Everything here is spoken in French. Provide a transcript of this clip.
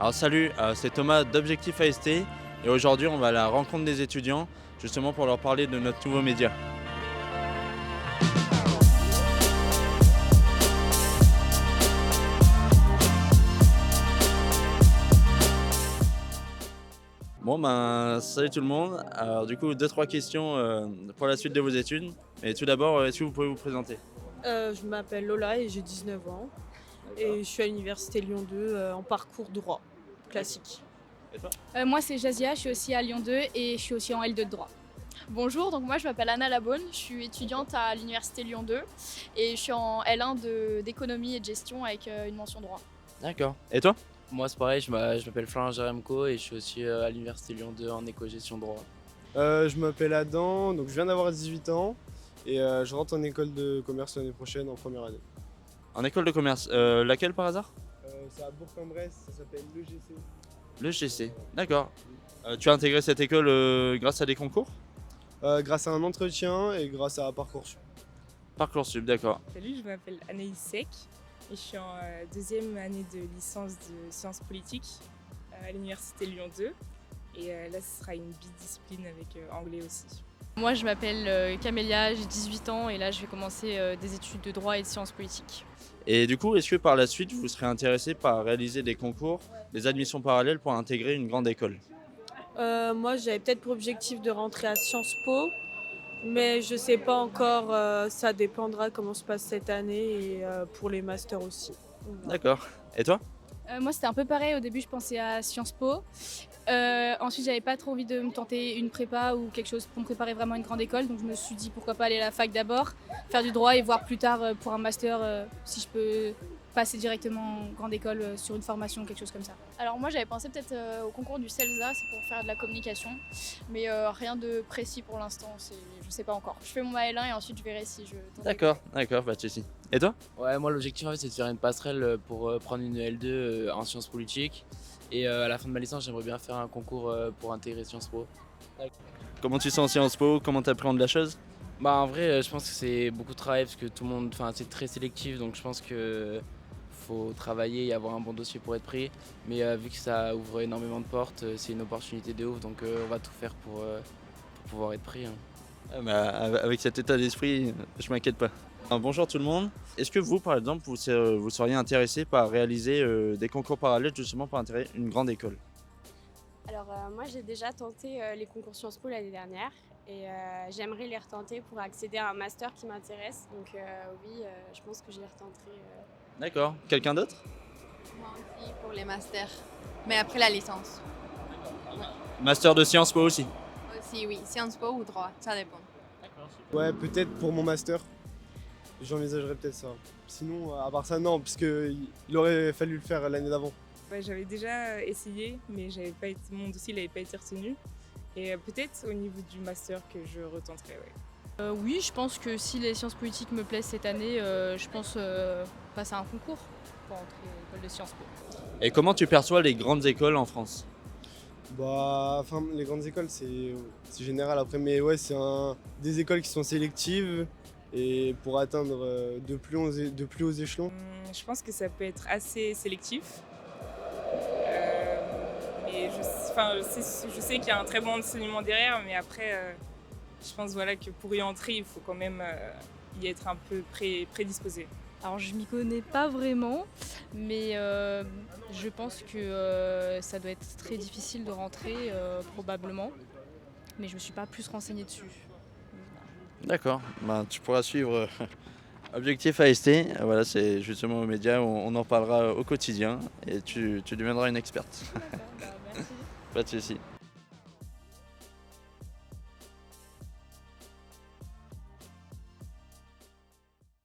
Alors salut, c'est Thomas d'Objectif AST et aujourd'hui on va à la rencontre des étudiants justement pour leur parler de notre nouveau média. Bon ben salut tout le monde, alors du coup 2-3 questions pour la suite de vos études. Et tout d'abord, est-ce que vous pouvez vous présenter? Je m'appelle Lola et j'ai 19 ans. Et je suis à l'université Lyon 2 en parcours droit classique. Et toi? Moi c'est Jazia, je suis aussi à Lyon 2 et je suis aussi en L2 de droit. Bonjour, donc moi je m'appelle Anna Labonne, je suis étudiante à l'université Lyon 2 et je suis en L1 d'économie et de gestion avec une mention droit. D'accord. Et toi? Moi c'est pareil, je m'appelle Florent Jaremko et je suis aussi à l'université Lyon 2 en éco-gestion droit. Je m'appelle Adam, donc je viens d'avoir 18 ans et je rentre en école de commerce l'année prochaine en première année. En école de commerce, laquelle par hasard? C'est à Bourg-en-Bresse, ça s'appelle l'EGC. Le GC, d'accord. Tu as intégré cette école grâce à des concours? Grâce à un entretien et grâce à Parcoursup. Parcoursup, d'accord. Salut, je m'appelle Anaïs Sec et je suis en deuxième année de licence de sciences politiques à l'université Lyon 2. Et là, ce sera une bidiscipline avec anglais aussi. Moi je m'appelle Camélia, j'ai 18 ans et là je vais commencer des études de droit et de sciences politiques. Et du coup, est-ce que par la suite, vous serez intéressé par réaliser des concours, des admissions parallèles pour intégrer une grande école? Moi, j'avais peut-être pour objectif de rentrer à Sciences Po, mais je sais pas encore. Ça dépendra comment se passe cette année et pour les masters aussi. D'accord. Et toi? Moi c'était un peu pareil, au début je pensais à Sciences Po. Ensuite j'avais pas trop envie de me tenter une prépa ou quelque chose pour me préparer vraiment à une grande école, donc je me suis dit pourquoi pas aller à la fac d'abord, faire du droit et voir plus tard pour un master si je peux passer directement en grande école sur une formation ou quelque chose comme ça. Alors moi j'avais pensé peut-être au concours du CELSA, c'est pour faire de la communication, mais rien de précis pour l'instant, je sais pas encore. Je fais mon L1 et ensuite je verrai si je tente. D'accord, pas de souci. Et toi? Ouais, moi l'objectif en fait, c'est de faire une passerelle pour prendre une L2 en sciences politiques. Et à la fin de ma licence, j'aimerais bien faire un concours pour intégrer Sciences Po. Comment tu sens en Sciences Po? Comment t'appréhendes la chose? Bah en vrai, je pense que c'est beaucoup de travail parce que tout le monde, enfin c'est très sélectif, donc je pense que faut travailler et avoir un bon dossier pour être pris. Mais vu que ça ouvre énormément de portes, c'est une opportunité de ouf, donc on va tout faire pour pouvoir être pris, hein. Ah bah, avec cet état d'esprit, je m'inquiète pas. Bonjour tout le monde. Est-ce que vous, par exemple, vous seriez intéressé par réaliser des concours parallèles justement pour intégrer une grande école? Alors moi j'ai déjà tenté les concours Sciences Po l'année dernière et j'aimerais les retenter pour accéder à un master qui m'intéresse. Donc oui, je pense que je les retenterai. D'accord. Quelqu'un d'autre? Moi aussi pour les masters, mais après la licence. Master de Sciences Po aussi. Aussi oui, Sciences Po ou droit, ça dépend. Ouais, peut-être pour mon master, j'envisagerais peut-être ça. Sinon, à part ça, non, puisqu'il aurait fallu le faire l'année d'avant. Ouais, j'avais déjà essayé, mais mon dossier n'avait pas été retenu. Et peut-être au niveau du master que je retenterai. Ouais. Oui, je pense que si les sciences politiques me plaisent cette année, je pense passer à un concours pour entrer à l'école de Sciences Po. Et comment tu perçois les grandes écoles en France? Bah, enfin, les grandes écoles, c'est général après, mais ouais, des écoles qui sont sélectives et pour atteindre de plus hauts échelons. Je pense que ça peut être assez sélectif. Mais je sais qu'il y a un très bon enseignement derrière, mais après, je pense voilà, que pour y entrer, il faut quand même y être un peu prédisposé. Alors je m'y connais pas vraiment, mais je pense que ça doit être très difficile de rentrer probablement, mais je me suis pas plus renseignée dessus. D'accord. Ben, tu pourras suivre Objectif AST. Voilà, c'est justement aux médias où on en parlera au quotidien et tu deviendras une experte. D'accord, merci. Pas de souci.